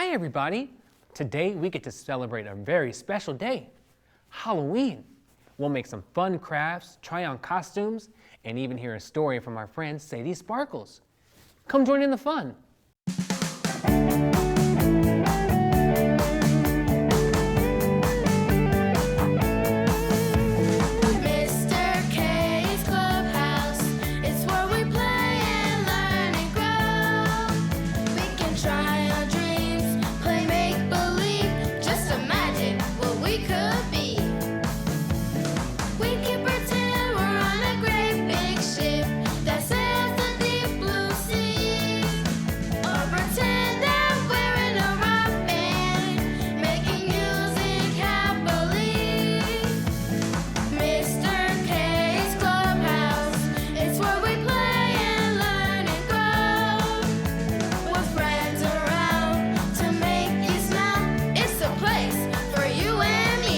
Hi everybody! Today we get to celebrate a very special day, Halloween. We'll make some fun crafts, try on costumes, and even hear a story from our friend Sadie Sparkles. Come join in the fun. Mr. K's Clubhouse, it's where we play and learn and grow. We can try our dreams, play make-believe, just imagine what we could be. We can pretend we're on a great big ship that sails the deep blue sea, or pretend that we're in a rock band, making music happily. Mr. K's Clubhouse, it's where we play and learn and grow. With friends around to make you smile, it's a place for you and me.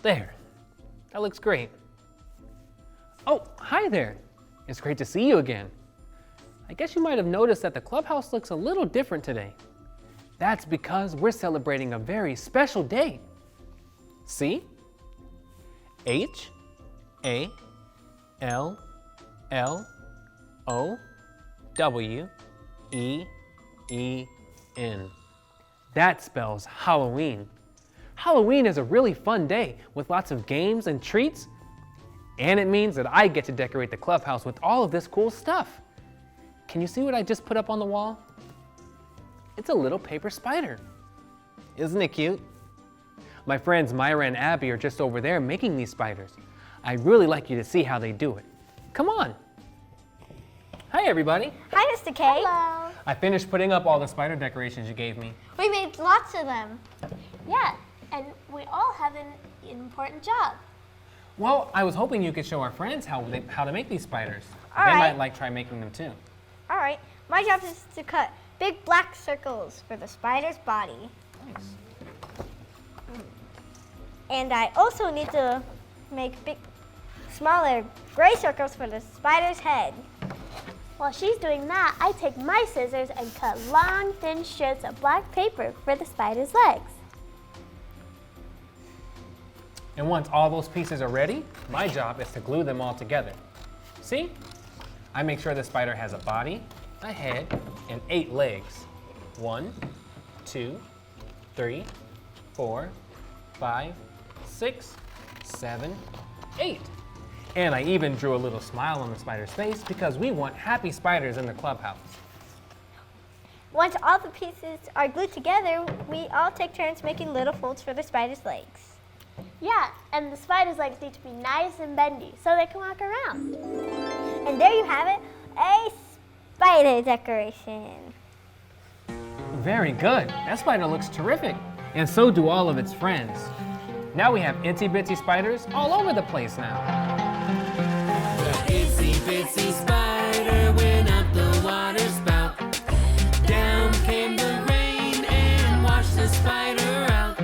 There, that looks great. Oh, hi there. It's great to see you again. I guess you might have noticed that the clubhouse looks a little different today. That's because we're celebrating a very special day. See? H-A-L-L-O-W-E-E-N. That spells Halloween. Halloween is a really fun day with lots of games and treats. And it means that I get to decorate the clubhouse with all of this cool stuff. Can you see what I just put up on the wall? It's a little paper spider. Isn't it cute? My friends Myra and Abby are just over there making these spiders. I'd really like you to see how they do it. Come on. Hi everybody. Hi, Mr. K. Hello. I finished putting up all the spider decorations you gave me. We made lots of them. Yeah, and we all have an important job. Well, I was hoping you could show our friends how to make these spiders. All They right. might try making them too. All right, my job is to cut big black circles for the spider's body. Nice. And I also need to make smaller gray circles for the spider's head. While she's doing that, I take my scissors and cut long, thin strips of black paper for the spider's legs. And once all those pieces are ready, my job is to glue them all together. See? I make sure the spider has a body, a head, and 8 legs. 1, 2, 3, 4, 5, 6, 7, 8. And I even drew a little smile on the spider's face because we want happy spiders in the clubhouse. Once all the pieces are glued together, we all take turns making little folds for the spider's legs. Yeah, and the spider's legs need to be nice and bendy so they can walk around. And there you have it, a spider decoration. Very good. That spider looks terrific. And so do all of its friends. Now we have itsy bitsy spiders all over the place now. The itsy bitsy spider went up the water spout. Down came the rain and washed the spider out.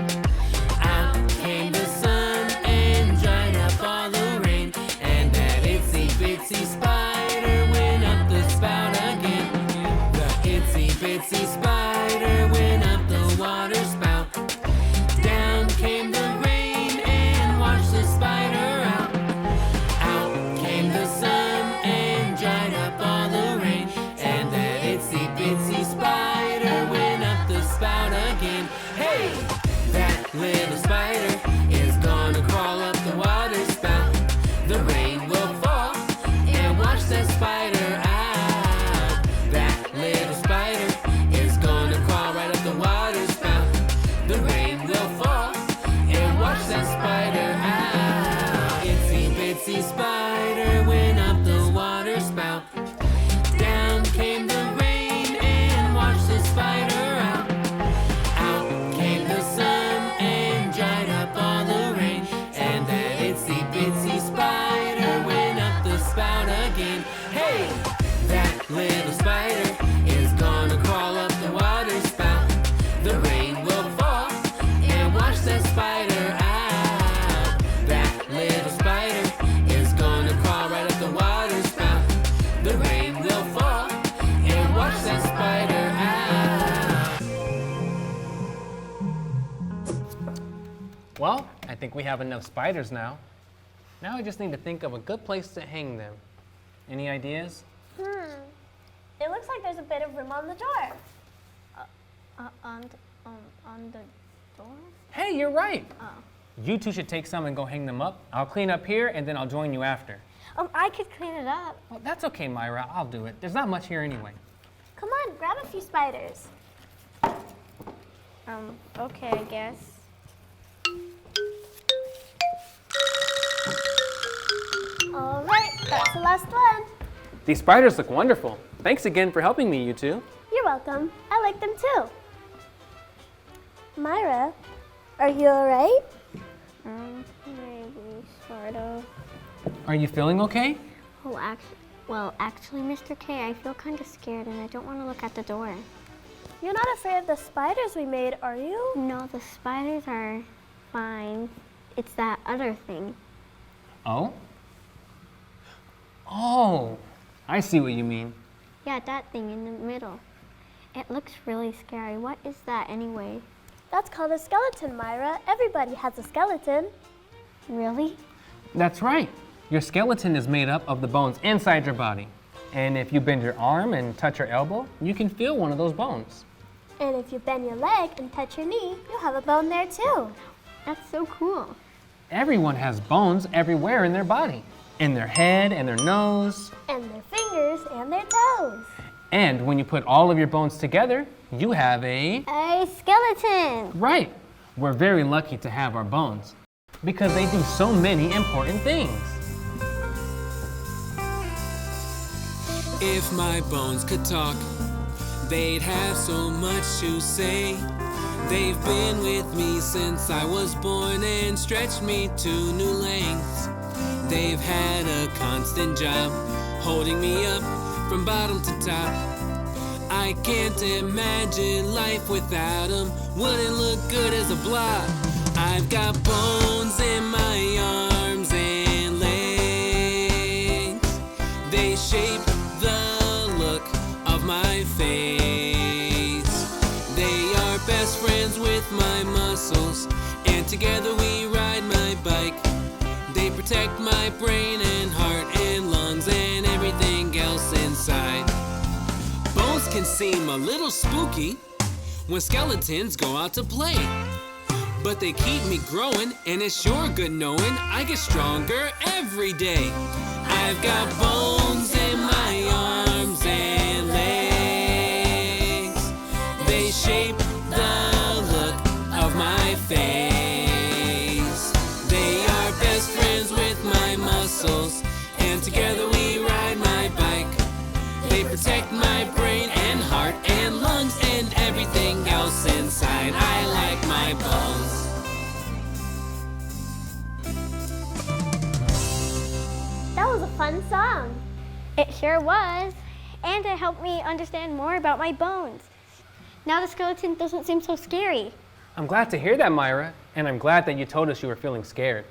Out came the sun and dried up all the rain. And that itsy bitsy spider went up the spout again. The itsy bitsy spider went up the water spout. Down came the rain and washed the spider out. Out came the sun and dried up all the rain. And that itsy bitsy spider went up the spout again. Hey, that little spider is gonna crawl up the water spout. The rain will fall and wash that spider out. That little spider is gonna crawl right up the water spout. The rain will fall and wash that spider out. Itsy bitsy spider went up the water spout. Down came the rain and washed the spider out. Out came the sun and dried up all the rain. And that itsy bitsy spider went up the spout again. Hey, that little spider is gonna crawl up the water spout. The rain will fall and wash that spider out. That little spider is gonna think we have enough spiders now. Now I just need to think of a good place to hang them. Any ideas? It looks like there's a bit of room on the door. On the door? Hey, you're right. You two should take some and go hang them up. I'll clean up here and then I'll join you after. I could clean it up. Well, that's okay, Myra. I'll do it. There's not much here anyway. Come on, grab a few spiders. Okay, I guess. All right, that's the last one. These spiders look wonderful. Thanks again for helping me, you two. You're welcome. I like them too. Myra, are you all right? Maybe, sort of. Are you feeling okay? Actually, Mr. K, I feel kind of scared and I don't want to look at the door. You're not afraid of the spiders we made, are you? No, the spiders are fine. It's that other thing. Oh? Oh, I see what you mean. Yeah, that thing in the middle. It looks really scary. What is that anyway? That's called a skeleton, Myra. Everybody has a skeleton. Really? That's right. Your skeleton is made up of the bones inside your body. And if you bend your arm and touch your elbow, you can feel one of those bones. And if you bend your leg and touch your knee, you'll have a bone there too. That's so cool. Everyone has bones everywhere in their body. In their head and their nose. And their fingers and their toes. And when you put all of your bones together, you have a skeleton. Right. We're very lucky to have our bones because they do so many important things. If my bones could talk, they'd have so much to say. They've been with me since I was born and stretched me to new lengths. They've had a constant job, holding me up from bottom to top. I can't imagine life without them, wouldn't look good as a blob. I've got bones in my arms and legs. They shape the look of my face. They are best friends with my muscles, and together we ride my bike. They protect my brain and heart and lungs and everything else inside. Bones can seem a little spooky when skeletons go out to play, but they keep me growing, and it's sure good knowing I get stronger every day. I've got bones in my arms and legs. They shape the look of my face. They are best friends with my muscles, and together we ride my bike. They protect my brain and heart and lungs and everything else inside. I like my bones. That was a fun song. It sure was. And it helped me understand more about my bones. Now the skeleton doesn't seem so scary. I'm glad to hear that, Myra, and I'm glad that you told us you were feeling scared.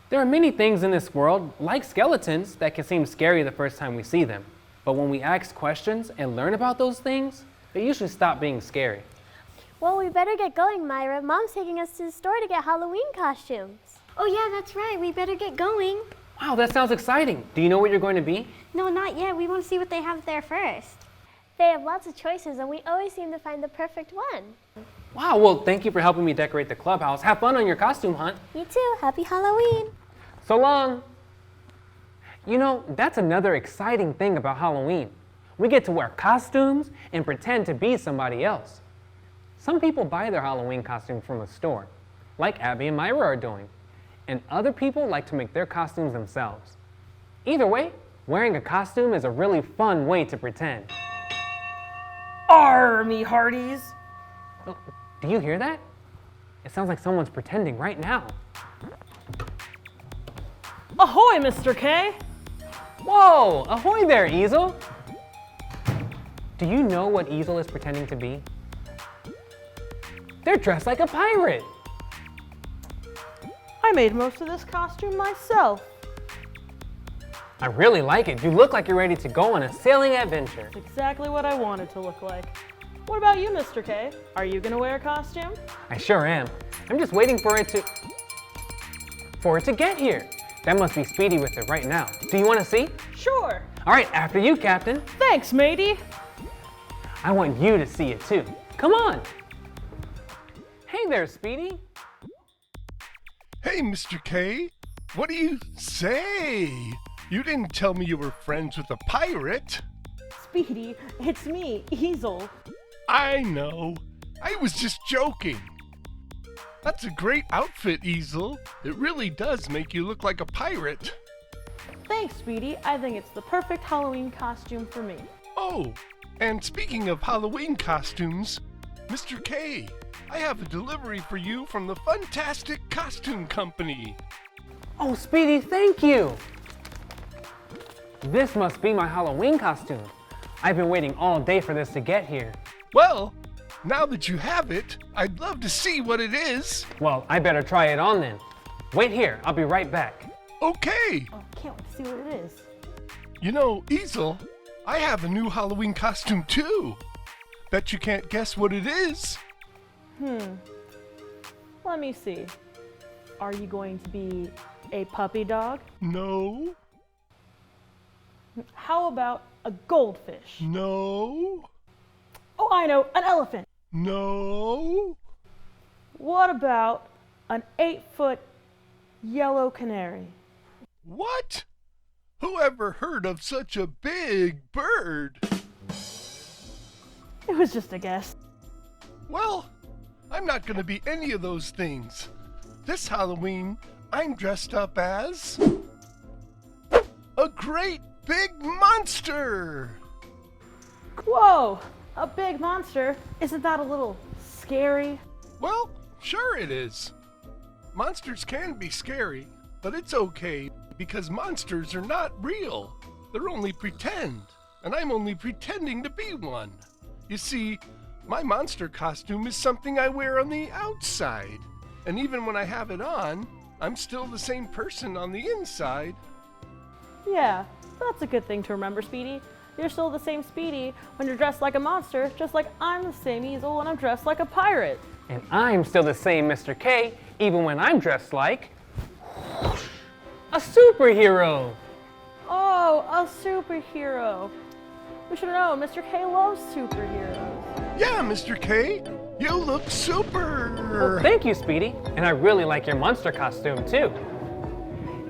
There are many things in this world, like skeletons, that can seem scary the first time we see them. But when we ask questions and learn about those things, they usually stop being scary. Well, we better get going, Myra. Mom's taking us to the store to get Halloween costumes. Oh yeah, that's right. We better get going. Wow, that sounds exciting. Do you know what you're going to be? No, not yet. We want to see what they have there first. They have lots of choices, and we always seem to find the perfect one. Wow, well, thank you for helping me decorate the clubhouse. Have fun on your costume hunt. You too. Happy Halloween. So long. You know, that's another exciting thing about Halloween. We get to wear costumes and pretend to be somebody else. Some people buy their Halloween costumes from a store, like Abby and Myra are doing. And other people like to make their costumes themselves. Either way, wearing a costume is a really fun way to pretend. Arr, me hearties. Oh, do you hear that? It sounds like someone's pretending right now. Ahoy, Mr. K. Whoa, ahoy there, Easel. Do you know what Easel is pretending to be? They're dressed like a pirate. I made most of this costume myself. I really like it. You look like you're ready to go on a sailing adventure. It's exactly what I wanted to look like. What about you, Mr. K? Are you gonna wear a costume? I sure am. I'm just waiting for it to... for it to get here. That must be Speedy with it right now. Do you want to see? Sure. All right, after you, Captain. Thanks, matey. I want you to see it too. Come on. Hey there, Speedy. Hey, Mr. K, what do you say? You didn't tell me you were friends with a pirate. Speedy, it's me, Easel. I know. I was just joking. That's a great outfit, Easel. It really does make you look like a pirate. Thanks, Speedy. I think it's the perfect Halloween costume for me. Oh, and speaking of Halloween costumes, Mr. K, I have a delivery for you from the Funtastic Costume Company. Oh, Speedy, thank you. This must be my Halloween costume. I've been waiting all day for this to get here. Well, now that you have it, I'd love to see what it is. Well, I better try it on then. Wait here, I'll be right back. Okay. Oh, can't wait to see what it is. You know, Easel, I have a new Halloween costume too. Bet you can't guess what it is. Let me see. Are you going to be a puppy dog? No, How about a goldfish? no, Oh, I know, an elephant. no. What about an 8-foot yellow canary? What? Who ever heard of such a big bird? It was just a guess. Well, I'm not going to be any of those things. This Halloween, I'm dressed up as a great big monster. Whoa, a big monster. Isn't that a little scary? Well, sure it is. Monsters can be scary, but it's okay because monsters are not real. They're only pretend, and I'm only pretending to be one. You see, my monster costume is something I wear on the outside, and even when I have it on, I'm still the same person on the inside. Yeah, that's a good thing to remember, Speedy. You're still the same Speedy when you're dressed like a monster, just like I'm the same Easel when I'm dressed like a pirate. And I'm still the same Mr. K, even when I'm dressed like a superhero. Oh, a superhero. We should know, Mr. K loves superheroes. Yeah, Mr. K, you look super. Well, thank you, Speedy. And I really like your monster costume, too.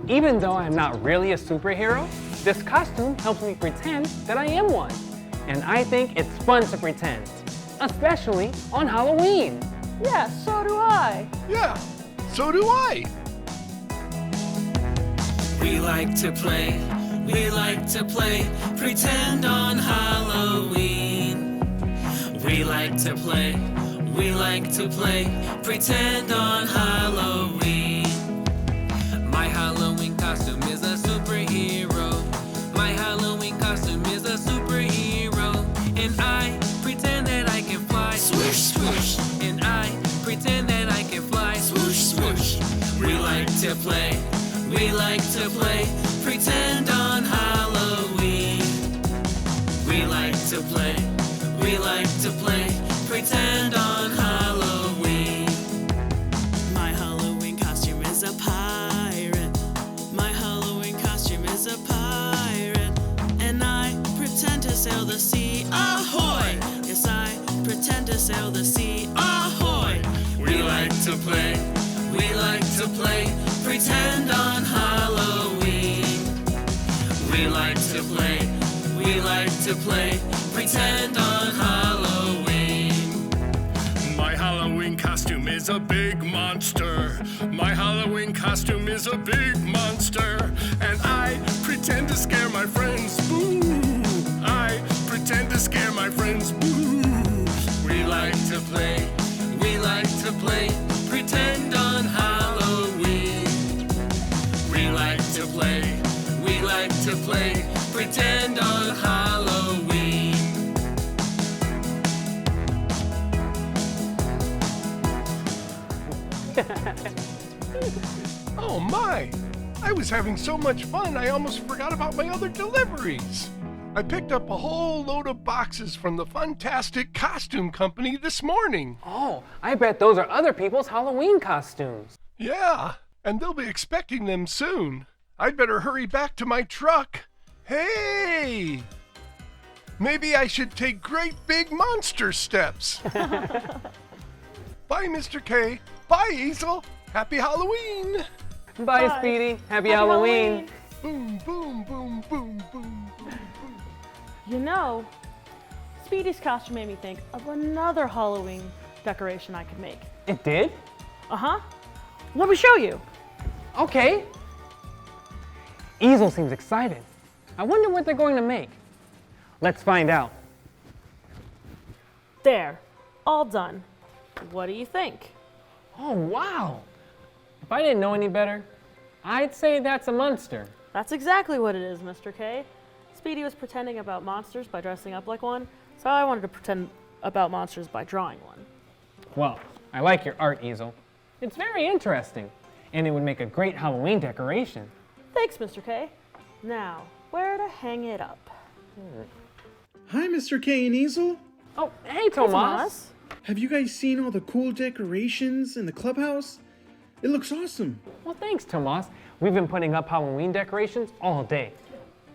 Even though I'm not really a superhero, this costume helps me pretend that I am one. And I think it's fun to pretend, especially on Halloween. Yeah, so do I. Yeah, so do I. We like to play, pretend on Halloween. We like to play, pretend on Halloween. My Halloween costume is a superhero. My Halloween costume is a superhero. And I pretend that I can fly, swoosh, swoosh. And I pretend that I can fly, swoosh, swoosh. We like to play, pretend on Halloween. We like to play, pretend on Halloween. My Halloween costume is a pirate. My Halloween costume is a pirate. And I pretend to sail the sea, ahoy! Yes, I pretend to sail the sea, ahoy! We like to play, pretend on Halloween. We like to play, pretend on Halloween. My Halloween costume is a big monster. My Halloween costume is a big monster. And I pretend to scare my friends. Boo! I pretend to scare my friends. Boo! We like to play, pretend on Halloween. We like to play, pretend on Halloween. Oh my! I was having so much fun I almost forgot about my other deliveries. I picked up a whole load of boxes from the Funtastic Costume Company this morning. Oh, I bet those are other people's Halloween costumes. Yeah, and they'll be expecting them soon. I'd better hurry back to my truck. Hey! Maybe I should take great big monster steps. Bye, Mr. K. Bye, Easel. Happy Halloween. Bye, Bye. Speedy. Happy Halloween. Boom, boom, boom, boom, boom, boom. You know, Speedy's costume made me think of another Halloween decoration I could make. It did? Uh-huh. Let me show you. Okay. Easel seems excited. I wonder what they're going to make. Let's find out. There, all done. What do you think? Oh, wow. If I didn't know any better, I'd say that's a monster. That's exactly what it is, Mr. K. Speedy was pretending about monsters by dressing up like one, so I wanted to pretend about monsters by drawing one. Well, I like your art, Easel. It's very interesting, and it would make a great Halloween decoration. Thanks, Mr. K. Now, where to hang it up? Hi, Mr. K and Easel. Oh, hey, Tomas. Have you guys seen all the cool decorations in the clubhouse? It looks awesome. Well, thanks, Tomas. We've been putting up Halloween decorations all day.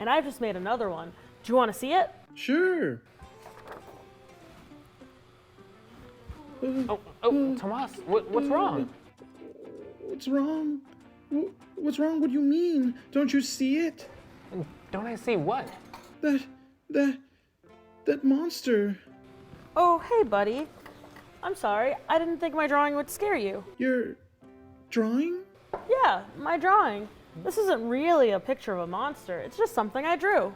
And I've just made another one. Do you want to see it? Sure. Oh, Tomas, what's wrong? What's wrong? What's wrong? What do you mean? Don't you see it? Don't I see what? That monster. Oh, hey, buddy. I'm sorry. I didn't think my drawing would scare you. Your drawing? Yeah, my drawing. This isn't really a picture of a monster. It's just something I drew.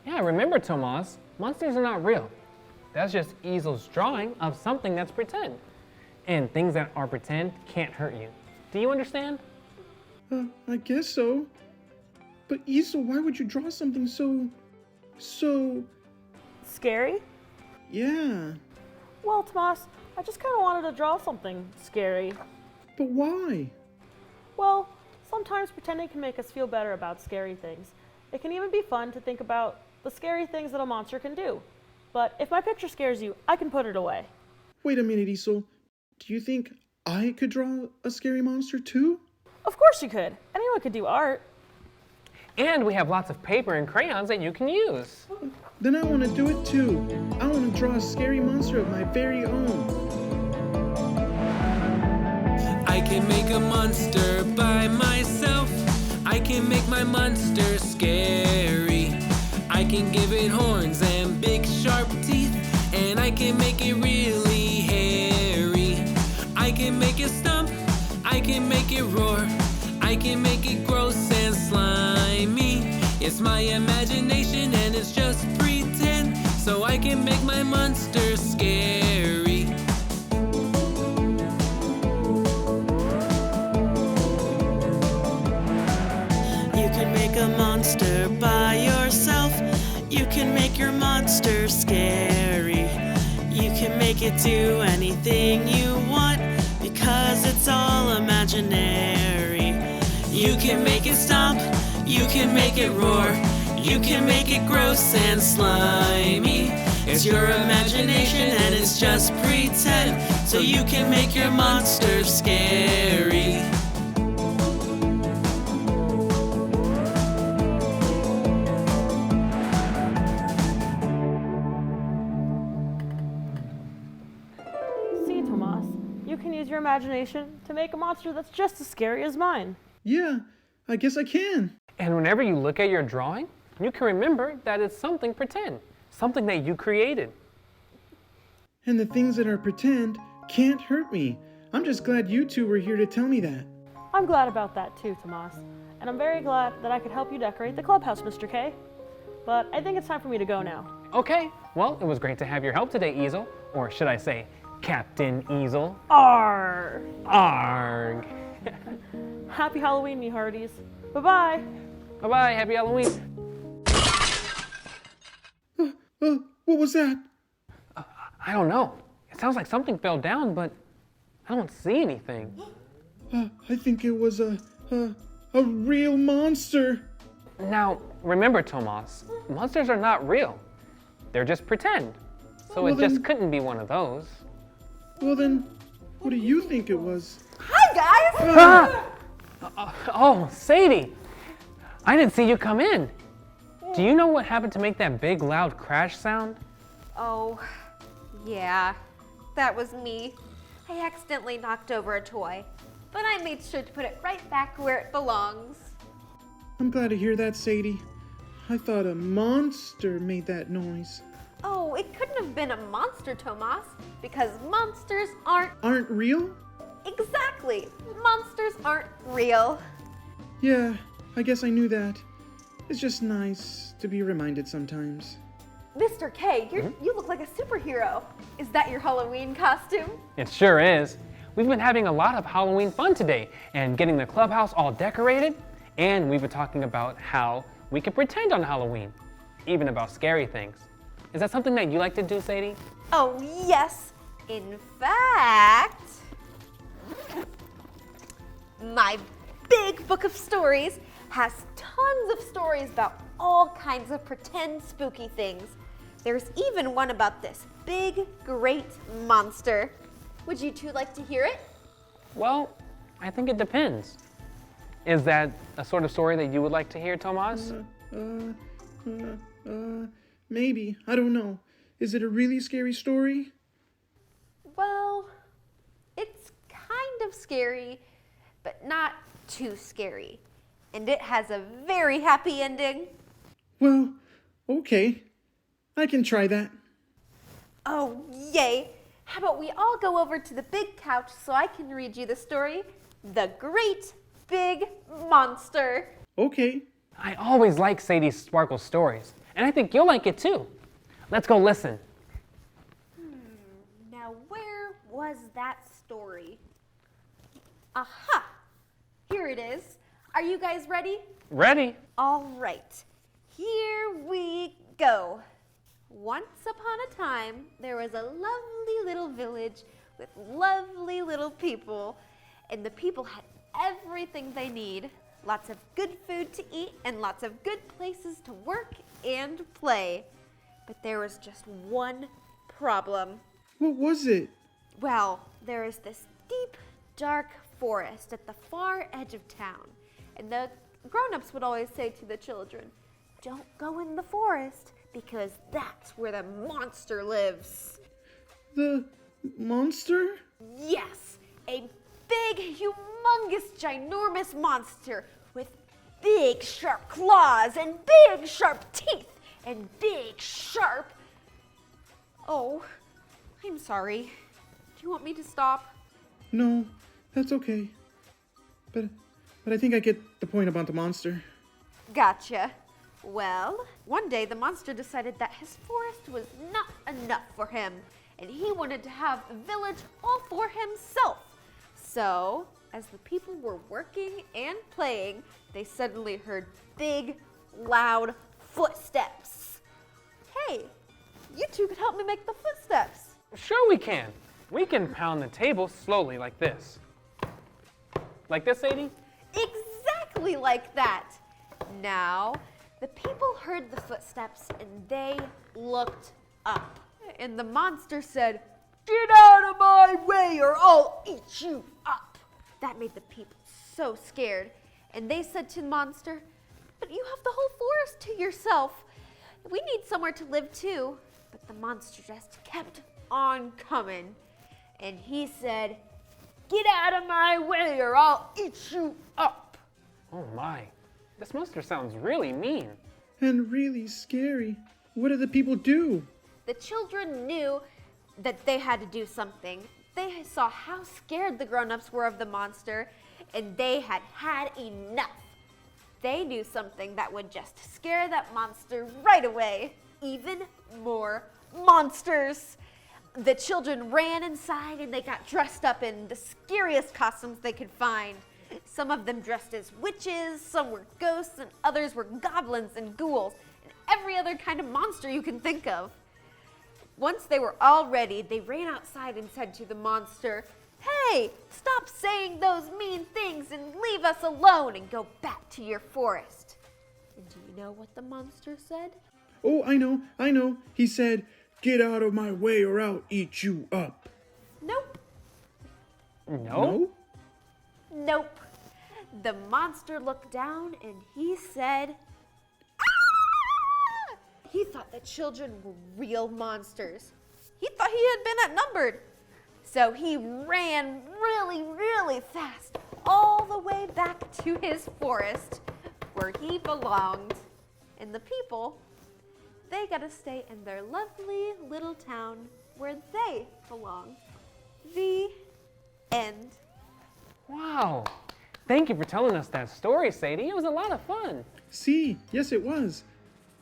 Yeah, remember, Tomas, monsters are not real. That's just Easel's drawing of something that's pretend. And things that are pretend can't hurt you. Do you understand? I guess so. But Easel, why would you draw something so... Scary? Yeah. Well, Tomas, I just kind of wanted to draw something scary. But why? Well, sometimes pretending can make us feel better about scary things. It can even be fun to think about the scary things that a monster can do. But if my picture scares you, I can put it away. Wait a minute, Easel. Do you think I could draw a scary monster too? Of course you could. Anyone could do art. And we have lots of paper and crayons that you can use. Then I want to do it too. I want to draw a scary monster of my very own. I can make a monster by myself. I can make my monster scary. I can give it horns and big sharp teeth, and I can make it really hairy. I can make it stomp, I can make it roar, I can make it gross and slimy. It's my imagination and it's just pretend, so I can make my monster scary. You can make a monster by yourself. You can make your monster scary. You can make it do anything you want because it's all imaginary. You can make it stomp, you can make it roar, you can make it gross and slimy. It's your imagination and it's just pretend, so you can make your monster scary. See, Tomas, you can use your imagination to make a monster that's just as scary as mine. Yeah, I guess I can. And whenever you look at your drawing, you can remember that it's something pretend, something that you created. And the things that are pretend can't hurt me. I'm just glad you two were here to tell me that. I'm glad about that too, Tomas. And I'm very glad that I could help you decorate the clubhouse, Mr. K. But I think it's time for me to go now. Okay, well, it was great to have your help today, Easel. Or should I say, Captain Easel. Arr! Arg. Happy Halloween, me hearties. Bye-bye. Bye-bye, happy Halloween. What was that? I don't know. It sounds like something fell down, but I don't see anything. I think it was a real monster. Now, remember, Tomas, monsters are not real. They're just pretend. So Well, it just then- couldn't be one of those. Well then, what do you think it was? Hi Ah! Oh, Sadie! I didn't see you come in. Do you know what happened to make that big, loud crash sound? Oh, yeah, that was me. I accidentally knocked over a toy, but I made sure to put it right back where it belongs. I'm glad to hear that, Sadie. I thought a monster made that noise. Oh, it couldn't have been a monster, Tomas, because monsters aren't... Aren't real? Exactly! Monsters aren't real. Yeah, I guess I knew that. It's just nice to be reminded sometimes. Mr. K, you look like a superhero. Is that your Halloween costume? It sure is. We've been having a lot of Halloween fun today and getting the clubhouse all decorated, and we've been talking about how we can pretend on Halloween, even about scary things. Is that something that you like to do, Sadie? Oh, yes. In fact, my big book of stories has tons of stories about all kinds of pretend spooky things. There's even one about this big, great monster. Would you two like to hear it? Well, I think it depends. Is that a sort of story that you would like to hear, Tomas? Maybe. I don't know. Is it a really scary story? Well, it's kind of scary, but not too scary. And it has a very happy ending. Well, okay. I can try that. Oh, yay! How about we all go over to the big couch so I can read you the story, The Great Big Monster. Okay. I always like Sadie's Sparkle stories, and I think you'll like it too. Let's go listen. Now, where was that story? Aha! Here it is. Are you guys ready? Ready? All right. Here we go. Once upon a time, there was a lovely little village with lovely little people, and the people had everything they need. Lots of good food to eat and lots of good places to work and play. But there was just one problem. What was it? Well, there is this deep, dark forest at the far edge of town. And the grown-ups would always say to the children, "Don't go in the forest because that's where the monster lives." The monster? Yes, a big, humongous, ginormous monster with big, sharp claws and big, sharp teeth and big, sharp... Oh, I'm sorry. Do you want me to stop? No, that's okay. But I think I get the point about the monster. Gotcha. Well, one day the monster decided that his forest was not enough for him, and he wanted to have the village all for himself. So, as the people were working and playing, they suddenly heard big, loud footsteps. Hey, you two could help me make the footsteps. Sure we can. We can pound the table slowly like this. Like this, Sadie? Exactly like that. Now, the people heard the footsteps and they looked up. And the monster said, "Get out of my way or I'll eat you up." That made the people so scared. And they said to the monster, "But you have the whole forest to yourself. We need somewhere to live too." But the monster just kept on coming. And he said, "Get out of my way or I'll eat you up." Oh my, this monster sounds really mean. And really scary. What did the people do? The children knew that they had to do something. They saw how scared the grown-ups were of the monster, and they had had enough. They knew something that would just scare that monster right away. Even more monsters. The children ran inside and they got dressed up in the scariest costumes they could find. Some of them dressed as witches, some were ghosts, and others were goblins and ghouls, and every other kind of monster you can think of. Once they were all ready, they ran outside and said to the monster, "Hey, stop saying those mean things and leave us alone and go back to your forest." And do you know what the monster said? Oh, I know. He said, "Get out of my way or I'll eat you up." Nope. No? Nope. The monster looked down and he said, "Ah!" He thought the children were real monsters. He thought he had been outnumbered. So he ran really, really fast all the way back to his forest where he belonged. And the people, they got to stay in their lovely little town where they belong. The end. Wow. Thank you for telling us that story, Sadie. It was a lot of fun. See, yes it was.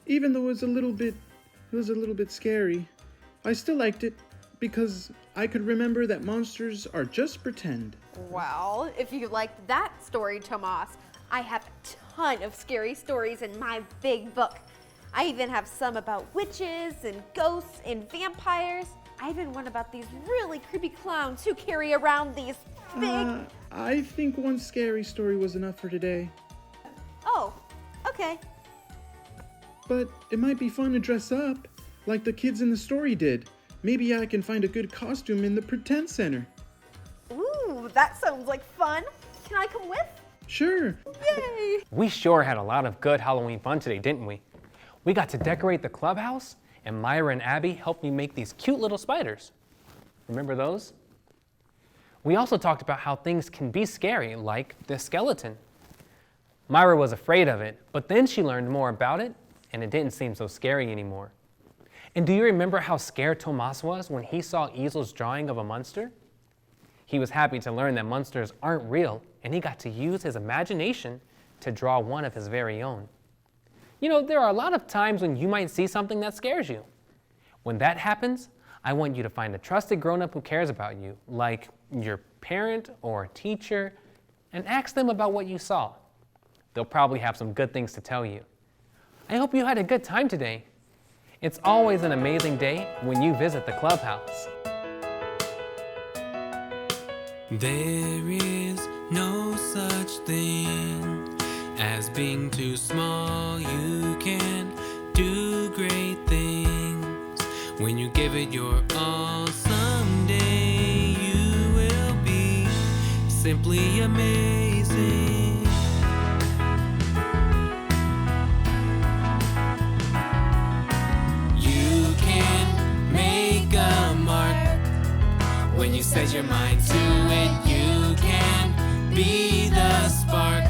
Even though it was a little bit scary, I still liked it because I could remember that monsters are just pretend. Well, if you liked that story, Tomas, I have a ton of scary stories in my big book. I even have some about witches and ghosts and vampires. I even one about these really creepy clowns who carry around these big... I think one scary story was enough for today. Oh, okay. But it might be fun to dress up, like the kids in the story did. Maybe I can find a good costume in the pretend center. Ooh, that sounds like fun. Can I come with? Sure. Yay! We sure had a lot of good Halloween fun today, didn't we? We got to decorate the clubhouse, and Myra and Abby helped me make these cute little spiders. Remember those? We also talked about how things can be scary, like this skeleton. Myra was afraid of it, but then she learned more about it, and it didn't seem so scary anymore. And do you remember how scared Tomas was when he saw Easel's drawing of a monster? He was happy to learn that monsters aren't real, and he got to use his imagination to draw one of his very own. You know, there are a lot of times when you might see something that scares you. When that happens, I want you to find a trusted grown-up who cares about you, like your parent or teacher, and ask them about what you saw. They'll probably have some good things to tell you. I hope you had a good time today. It's always an amazing day when you visit the clubhouse. There is no such thing as being too small. You can do great things when you give it your all. Someday you will be simply amazing. You can make a mark when you set your mind to it. You can be the spark,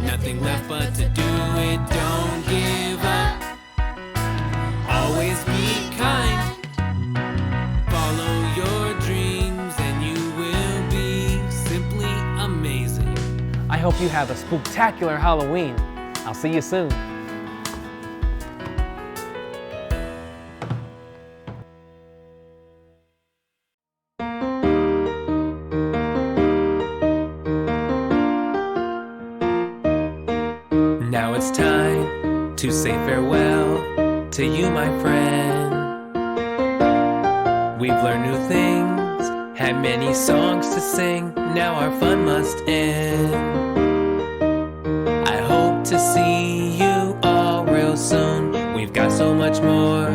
nothing left but to do it. Don't give up, always be kind. Follow your dreams and you will be simply amazing. I hope you have a spooktacular Halloween. I'll see you soon. Now it's time to say farewell to you, my friend. We've learned new things, had many songs to sing. Now our fun must end. I hope to see you all real soon. We've got so much more